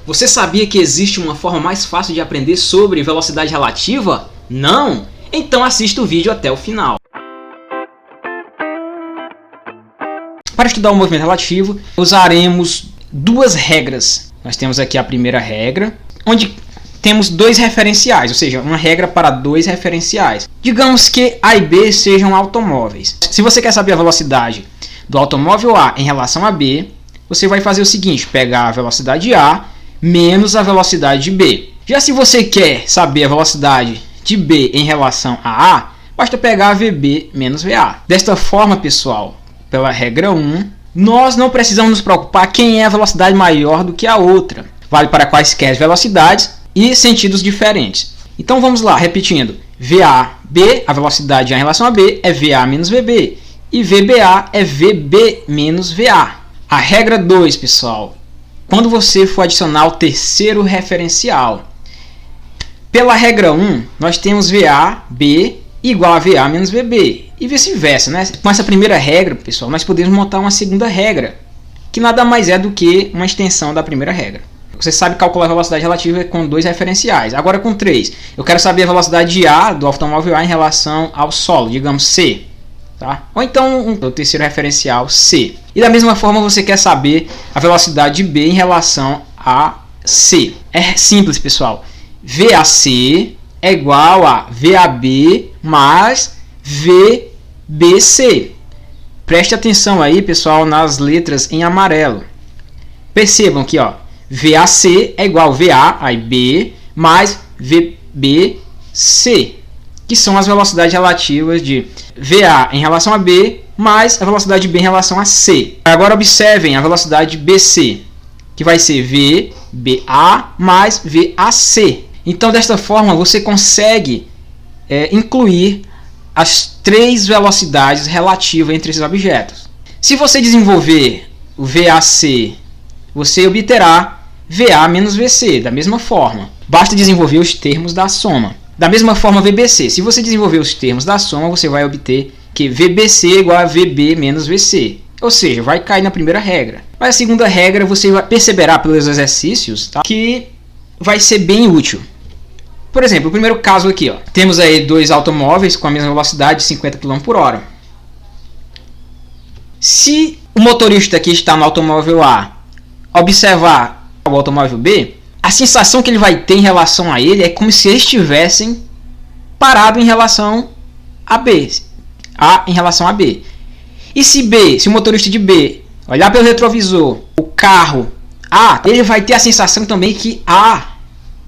Você sabia que existe uma forma mais fácil de aprender sobre velocidade relativa? Não? Então assista o vídeo até o final. Para estudar o movimento relativo, usaremos duas regras. Nós temos aqui a primeira regra, onde temos dois referenciais, ou seja, uma regra para dois referenciais. Digamos que A e B sejam automóveis. Se você quer saber a velocidade do automóvel A em relação a B, você vai fazer o seguinte: pegar a velocidade A menos a velocidade de B. Já se você quer saber a velocidade de B em relação a A, basta pegar a VB menos VA. Desta forma, pessoal, pela regra 1, nós não precisamos nos preocupar quem é a velocidade maior do que a outra. Vale para quaisquer velocidades e sentidos diferentes. Então vamos lá, repetindo. VAB, a velocidade A em relação a B, é VA menos VB. E VBA é VB menos VA. A regra 2, pessoal, quando você for adicionar o terceiro referencial. Pela regra 1, nós temos VAB igual a VA menos VB. E vice-versa, né? Com essa primeira regra, pessoal, nós podemos montar uma segunda regra, que nada mais é do que uma extensão da primeira regra. Você sabe calcular a velocidade relativa com dois referenciais. Agora com 3. Eu quero saber a velocidade de A, do automóvel A, em relação ao solo, digamos C. Tá? Ou então o terceiro referencial, C. E da mesma forma você quer saber a velocidade de B em relação a C. É simples, pessoal. VAC é igual a VAB mais VBC. Preste atenção aí, pessoal, nas letras em amarelo. Percebam que ó, VAC é igual a VA, aí B, mais VBC, que são as velocidades relativas de VA em relação a B, mais a velocidade de B em relação a C. Agora observem a velocidade de BC, que vai ser VBA mais VAC. Então, desta forma, você consegue incluir as três velocidades relativas entre esses objetos. Se você desenvolver o VAC, você obterá VA menos VC, da mesma forma. Basta desenvolver os termos da soma. Da mesma forma, VBC. Se você desenvolver os termos da soma, você vai obter que VBC é igual a VB menos VC. Ou seja, vai cair na primeira regra. Mas a segunda regra você perceberá pelos exercícios, tá, que vai ser bem útil. Por exemplo, o primeiro caso aqui, ó, temos aí dois automóveis com a mesma velocidade de 50 km por hora. Se o motorista que está no automóvel A observar o automóvel B, a sensação que ele vai ter em relação a ele é como se eles estivessem parados em relação a B. A em relação a B. E se o motorista de B olhar pelo retrovisor, o carro A, ele vai ter a sensação também que A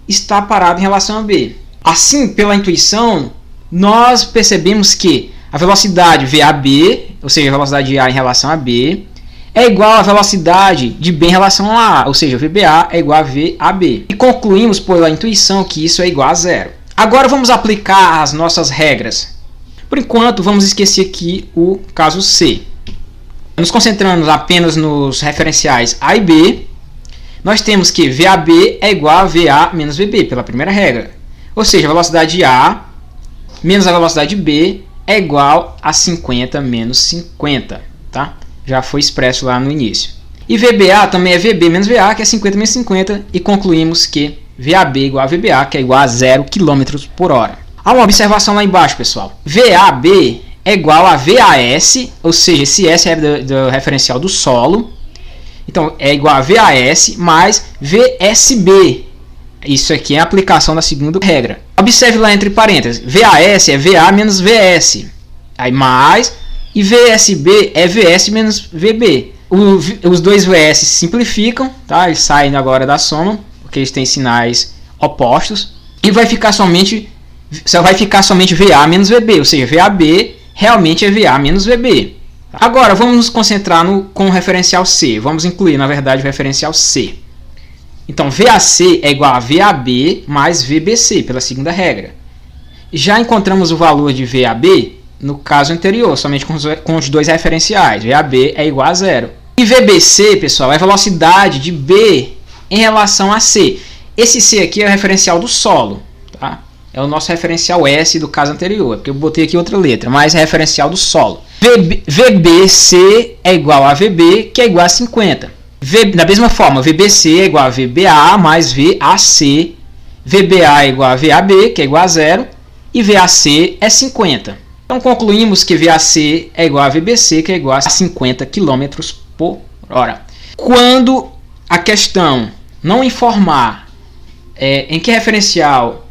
está parado em relação a B. Assim, pela intuição, nós percebemos que a velocidade VAB, ou seja, a velocidade de A em relação a B, é igual à velocidade de B em relação a A, ou seja, VBA é igual a VAB. E concluímos pela intuição que isso é igual a zero. Agora vamos aplicar as nossas regras. Por enquanto, vamos esquecer aqui o caso C. Nos concentrando apenas nos referenciais A e B, nós temos que VAB é igual a VA menos VB, pela primeira regra. Ou seja, a velocidade de A menos a velocidade de B é igual a 50 menos 50. Tá? Já foi expresso lá no início. E VBA também é VB menos VA, que é 50 menos 50. E concluímos que VAB é igual a VBA, que é igual a 0 km por hora. Há uma observação lá embaixo, pessoal. VAB é igual a VAS, ou seja, esse S é do referencial do solo. Então, é igual a VAS mais VSB. Isso aqui é a aplicação da segunda regra. Observe lá entre parênteses. VAS é VA menos VS. Aí mais. E VSB é VS menos VB. Os dois VS se simplificam. Tá? Eles saem agora da soma, porque eles têm sinais opostos. E vai ficar somente VA menos VB. Ou seja, VAB realmente é VA menos VB. Agora, vamos nos concentrar com o referencial C. Vamos incluir, na verdade, o referencial C. Então, VAC é igual a VAB mais VBC, pela segunda regra. Já encontramos o valor de VAB no caso anterior, somente com os dois referenciais. VAB é igual a zero. E VBC, pessoal, é a velocidade de B em relação a C. Esse C aqui é o referencial do solo. Tá? É o nosso referencial S do caso anterior, porque eu botei aqui outra letra, mas é referencial do solo. VBC é igual a VB, que é igual a 50. Da mesma forma, VBC é igual a VBA mais VAC, VBA é igual a VAB, que é igual a 0, e VAC é 50. Então concluímos que VAC é igual a VBC, que é igual a 50 km por hora. Quando a questão não informar em que referencial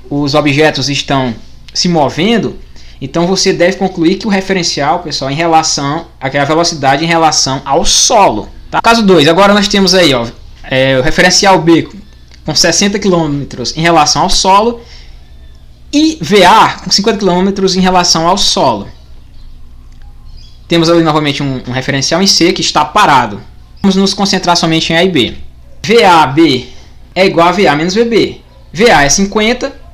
os objetos estão se movendo, então você deve concluir que o referencial, pessoal, em relação àquela velocidade em relação ao solo. Tá? Caso 2, agora nós temos aí o referencial B com 60 km em relação ao solo e VA com 50 km em relação ao solo. Temos ali novamente um referencial em C que está parado. Vamos nos concentrar somente em A e B. VAB é igual a VA menos VB. VA é 50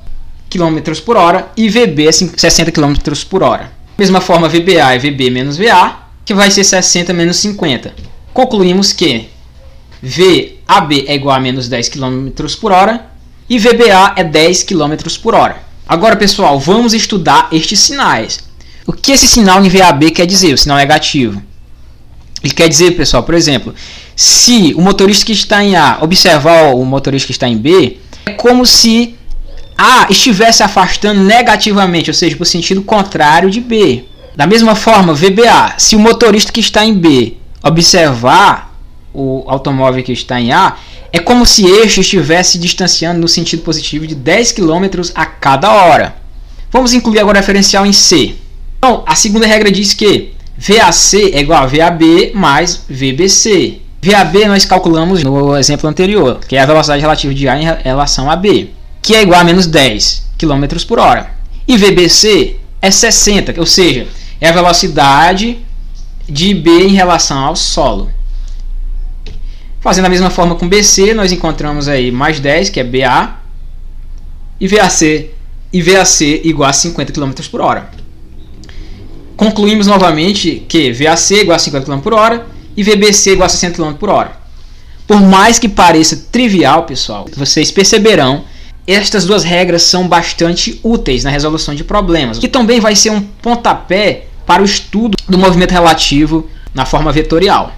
km por hora e VB é 60 km por hora. Da mesma forma, VBA é VB menos VA, que vai ser 60 menos 50. Concluímos que VAB é igual a menos 10 km por hora e VBA é 10 km por hora. Agora, pessoal, vamos estudar estes sinais. O que esse sinal em VAB quer dizer, o sinal negativo? Ele quer dizer, pessoal, por exemplo, se o motorista que está em A observar o motorista que está em B, é como se A estivesse afastando negativamente, ou seja, para o sentido contrário de B. Da mesma forma, VBA, se o motorista que está em B observar o automóvel que está em A, é como se este estivesse distanciando no sentido positivo de 10 km a cada hora. Vamos incluir agora o referencial em C. Então, a segunda regra diz que VAC é igual a VAB mais VBC. VAB nós calculamos no exemplo anterior, que é a velocidade relativa de A em relação a B, que é igual a menos 10 km por hora. E VBC é 60, ou seja, é a velocidade de B em relação ao solo. Fazendo a mesma forma com BC, nós encontramos aí mais 10, que é BA, e VAC igual a 50 km por hora. Concluímos novamente que VAC igual a 50 km por hora e VBC igual a 60 km por hora. Por mais que pareça trivial, pessoal, vocês perceberão, estas duas regras são bastante úteis na resolução de problemas, que também vai ser um pontapé para o estudo do movimento relativo na forma vetorial.